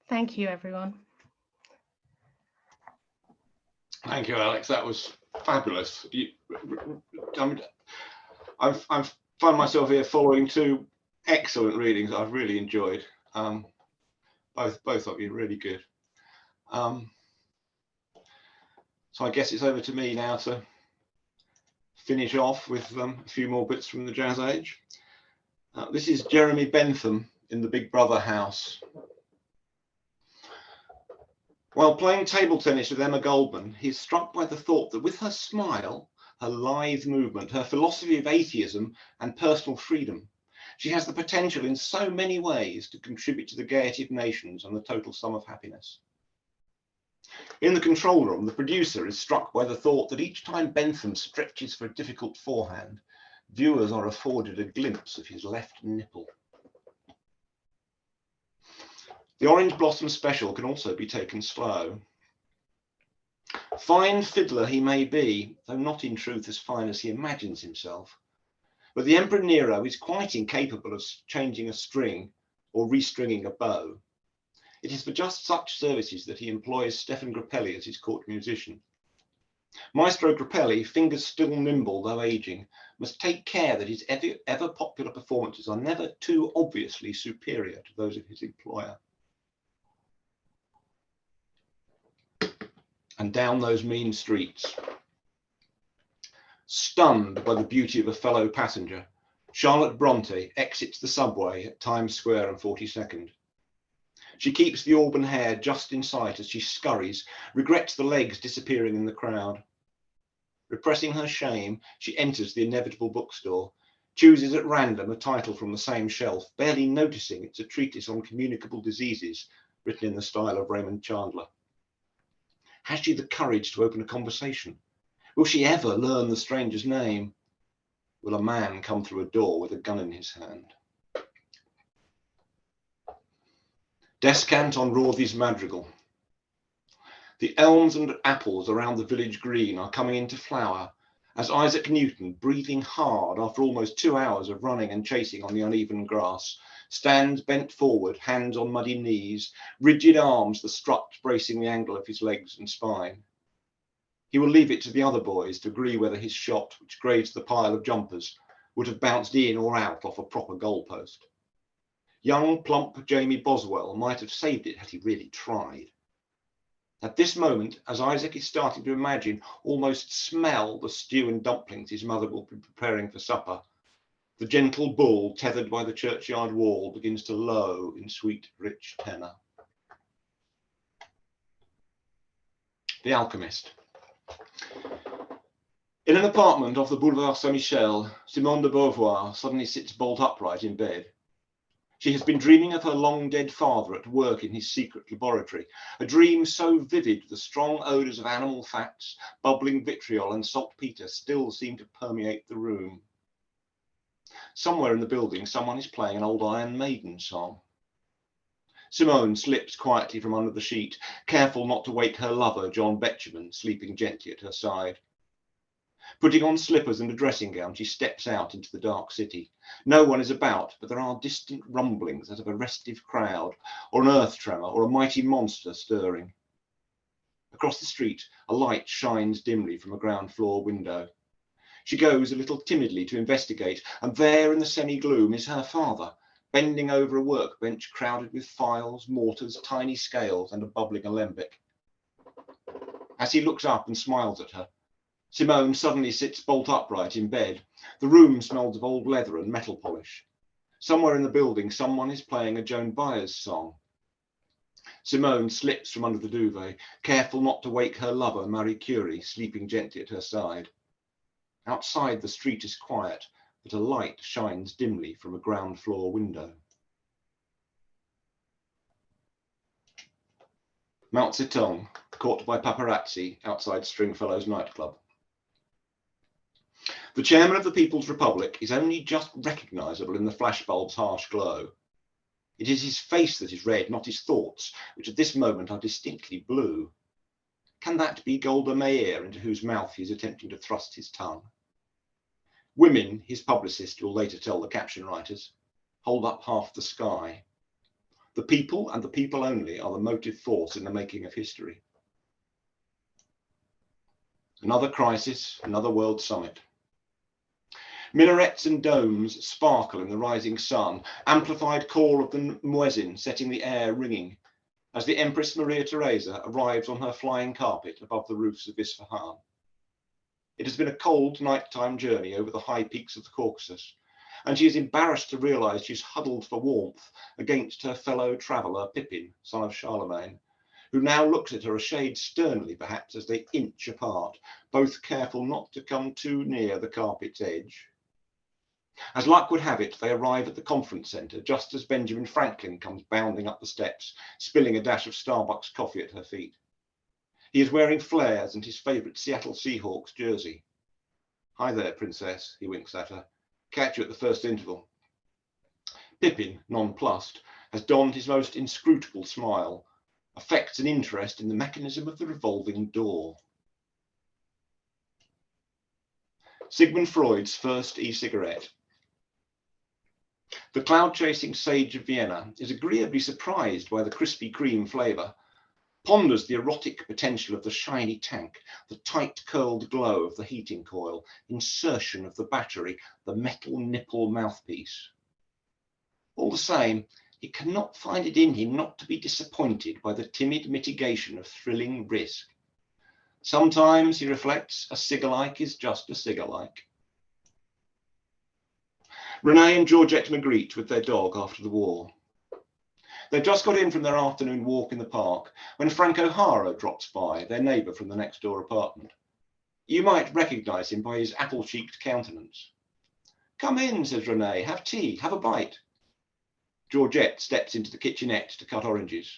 Thank you, everyone. Thank you, Alex. That was fabulous. I've found myself here following 2 excellent readings I've really enjoyed. Both of you really good. So I guess it's over to me now to finish off with a few more bits from the Jazz Age. This is Jeremy Bentham in The Big Brother House. While playing table tennis with Emma Goldman, he's struck by the thought that with her smile, her lithe movement, her philosophy of atheism and personal freedom, She has the potential in so many ways to contribute to the gaiety of nations and the total sum of happiness. In the control room, the producer is struck by the thought that each time Bentham stretches for a difficult forehand, viewers are afforded a glimpse of his left nipple. The Orange Blossom Special can also be taken slow. Fine fiddler he may be, though not in truth as fine as he imagines himself. But the Emperor Nero is quite incapable of changing a string or restringing a bow. It is for just such services that he employs Stefan Grappelli as his court musician. Maestro Grappelli, fingers still nimble though aging, must take care that his ever popular performances are never too obviously superior to those of his employer. And down those mean streets. Stunned by the beauty of a fellow passenger, Charlotte Bronte exits the subway at Times Square and 42nd. She keeps the auburn hair just in sight as she scurries, regrets the legs disappearing in the crowd. Repressing her shame, she enters the inevitable bookstore, chooses at random a title from the same shelf, barely noticing it's a treatise on communicable diseases written in the style of Raymond Chandler. Has she the courage to open a conversation? Will she ever learn the stranger's name? Will a man come through a door with a gun in his hand? Descant on Rothy's Madrigal. The elms and apples around the village green are coming into flower as Isaac Newton, breathing hard after almost 2 hours of running and chasing on the uneven grass, stands bent forward, hands on muddy knees, rigid arms the strut bracing the angle of his legs and spine. He will leave it to the other boys to agree whether his shot, which grazed the pile of jumpers, would have bounced in or out off a proper goalpost. Young, plump Jamie Boswell might have saved it had he really tried. At this moment, as Isaac is starting to imagine, almost smell the stew and dumplings his mother will be preparing for supper, the gentle bull tethered by the churchyard wall begins to low in sweet, rich tenor. The Alchemist. In an apartment off the Boulevard Saint-Michel, Simone de Beauvoir suddenly sits bolt upright in bed. She has been dreaming of her long-dead father at work in his secret laboratory, a dream so vivid the strong odours of animal fats, bubbling vitriol and saltpetre still seem to permeate the room. Somewhere in the building, someone is playing an old Iron Maiden song. Simone slips quietly from under the sheet, careful not to wake her lover, John Betjeman, sleeping gently at her side. Putting on slippers and a dressing gown, she steps out into the dark city. No one is about, but there are distant rumblings as of a restive crowd, or an earth tremor, or a mighty monster stirring. Across the street, a light shines dimly from a ground floor window. She goes a little timidly to investigate, and there in the semi-gloom is her father, bending over a workbench crowded with files, mortars, tiny scales, and a bubbling alembic. As he looks up and smiles at her, Simone suddenly sits bolt upright in bed. The room smells of old leather and metal polish. Somewhere in the building, someone is playing a Joan Baez song. Simone slips from under the duvet, careful not to wake her lover, Marie Curie, sleeping gently at her side. Outside, the street is quiet, but a light shines dimly from a ground floor window. Mao Zedong, caught by paparazzi outside Stringfellow's nightclub. The chairman of the People's Republic is only just recognisable in the flashbulb's harsh glow. It is his face that is red, not his thoughts, which at this moment are distinctly blue. Can that be Golda Meir, into whose mouth he is attempting to thrust his tongue? Women, his publicist will later tell the caption writers, hold up half the sky. The people and the people only are the motive force in the making of history. Another crisis, another World Summit. Minarets and domes sparkle in the rising sun, amplified call of the muezzin setting the air ringing, as the Empress Maria Theresa arrives on her flying carpet above the roofs of Isfahan. It has been a cold nighttime journey over the high peaks of the Caucasus, and she is embarrassed to realise she's huddled for warmth against her fellow traveller Pippin, son of Charlemagne, who now looks at her a shade sternly perhaps as they inch apart, both careful not to come too near the carpet's edge. As luck would have it, they arrive at the conference centre just as Benjamin Franklin comes bounding up the steps, spilling a dash of Starbucks coffee at her feet. He is wearing flares and his favourite Seattle Seahawks jersey. "Hi there, Princess," he winks at her. "Catch you at the first interval." Pippin, nonplussed, has donned his most inscrutable smile, affects an interest in the mechanism of the revolving door. Sigmund Freud's first e-cigarette. The cloud-chasing sage of Vienna is agreeably surprised by the Krispy Kreme flavour, ponders the erotic potential of the shiny tank, the tight curled glow of the heating coil, insertion of the battery, the metal nipple mouthpiece. All the same, he cannot find it in him not to be disappointed by the timid mitigation of thrilling risk. Sometimes, he reflects, a cigar-like is just a cigar-like. Renee and Georgette Magritte with their dog after the war. They've just got in from their afternoon walk in the park when Frank O'Hara drops by, their neighbour from the next door apartment. You might recognise him by his apple-cheeked countenance. "Come in," says Renee, "have tea, have a bite." Georgette steps into the kitchenette to cut oranges.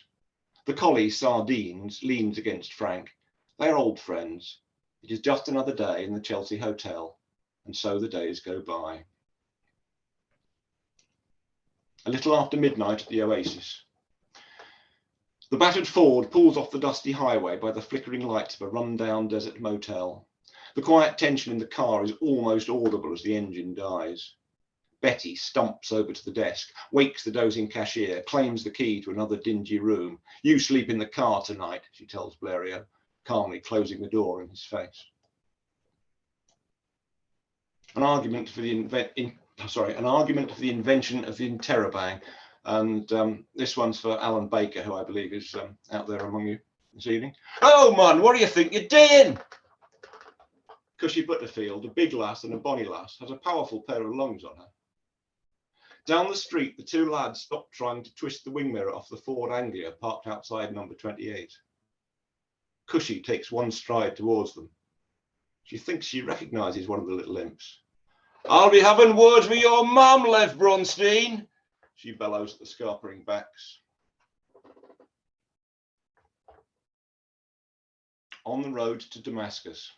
The collie Sardines leans against Frank. They are old friends. It is just another day in the Chelsea Hotel, and so the days go by. A little after midnight at the Oasis. The battered Ford pulls off the dusty highway by the flickering lights of a run-down desert motel. The quiet tension in the car is almost audible as the engine dies. Betty stumps over to the desk, wakes the dozing cashier, claims the key to another dingy room. "You sleep in the car tonight," she tells Blériot, calmly closing the door in his face. An argument for the invention of the interrobang, and this one's for Alan Baker, who I believe is out there among you this evening. "Oh man, what do you think you're doing?" Cushy Butterfield, a big lass and a bonny lass, has a powerful pair of lungs on her. Down the street, the two lads stop trying to twist the wing mirror off the Ford Anglia parked outside number 28. Cushy takes one stride towards them. She thinks she recognises one of the little imps. "I'll be having words with your mum, Lev Bronstein," she bellows at the scarpering backs. On the road to Damascus.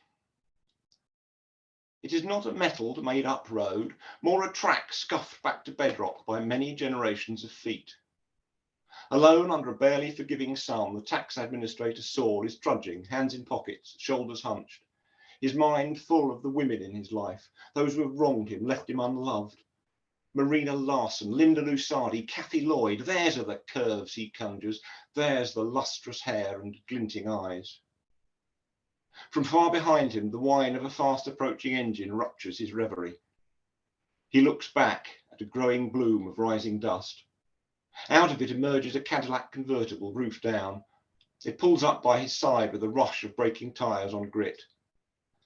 It is not a metalled, made-up road, more a track scuffed back to bedrock by many generations of feet. Alone under a barely forgiving sun, the tax administrator Saul is trudging, hands in pockets, shoulders hunched, his mind full of the women in his life, those who have wronged him, left him unloved. Marina Larson, Linda Lusardi, Kathy Lloyd, theirs are the curves he conjures, theirs the lustrous hair and glinting eyes. From far behind him, the whine of a fast approaching engine ruptures his reverie. He looks back at a growing bloom of rising dust. Out of it emerges a Cadillac convertible, roof down. It pulls up by his side with a rush of braking tyres on grit.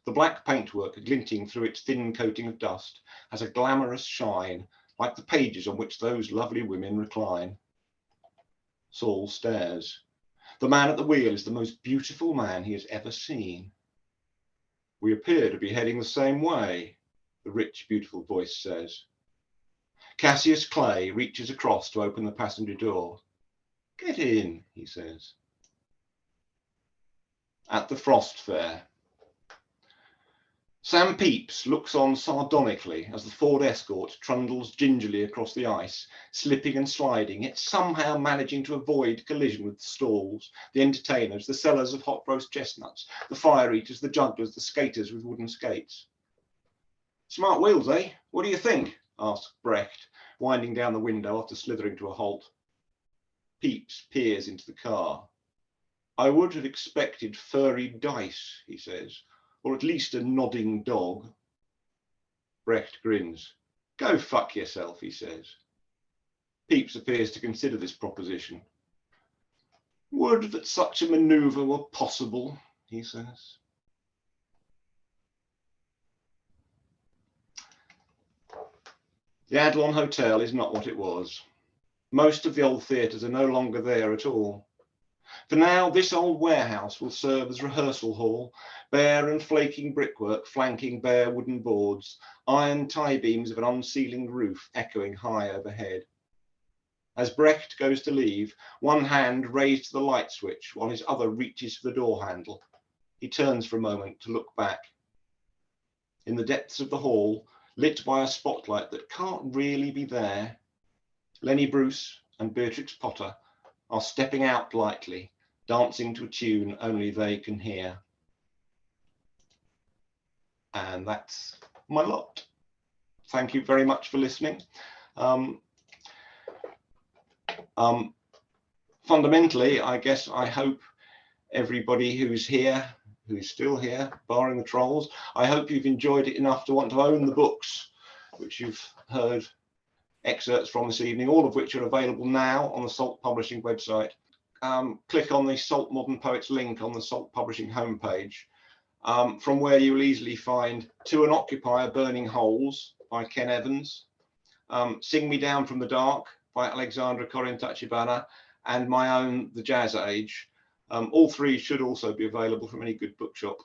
The black paintwork, glinting through its thin coating of dust, has a glamorous shine, like the pages on which those lovely women recline. Saul stares. The man at the wheel is the most beautiful man he has ever seen. "We appear to be heading the same way," the rich, beautiful voice says. Cassius Clay reaches across to open the passenger door. "Get in," he says. At the Frost Fair. Sam Pepys looks on sardonically as the Ford Escort trundles gingerly across the ice, slipping and sliding, yet somehow managing to avoid collision with the stalls, the entertainers, the sellers of hot roast chestnuts, the fire eaters, the jugglers, the skaters with wooden skates. "Smart wheels, eh? What do you think?" asks Brecht, winding down the window after slithering to a halt. Pepys peers into the car. "I would have expected furry dice," he says. "Or at least a nodding dog." Brecht grins. "Go fuck yourself," he says. Pepys appears to consider this proposition. "Would that such a manoeuvre were possible," he says. The Adlon Hotel is not what it was. Most of the old theatres are no longer there at all. For now, this old warehouse will serve as rehearsal hall, bare and flaking brickwork flanking bare wooden boards, iron tie beams of an unceilinged roof echoing high overhead. As Brecht goes to leave, one hand raised to the light switch while his other reaches for the door handle. He turns for a moment to look back. In the depths of the hall, lit by a spotlight that can't really be there, Lenny Bruce and Beatrix Potter are stepping out lightly, dancing to a tune only they can hear. And that's my lot. Thank you very much for listening. Fundamentally, I guess I hope everybody who's here, who's still here, barring the trolls, I hope you've enjoyed it enough to want to own the books, which you've heard excerpts from this evening, all of which are available now on the Salt Publishing website. Click on the Salt Modern Poets link on the Salt Publishing homepage, from where you'll easily find To an Occupier Burning Holes by Ken Evans, Sing Me Down from the Dark by Alexandra Korin-Tachibana, and my own The Jazz Age. All three should also be available from any good bookshop.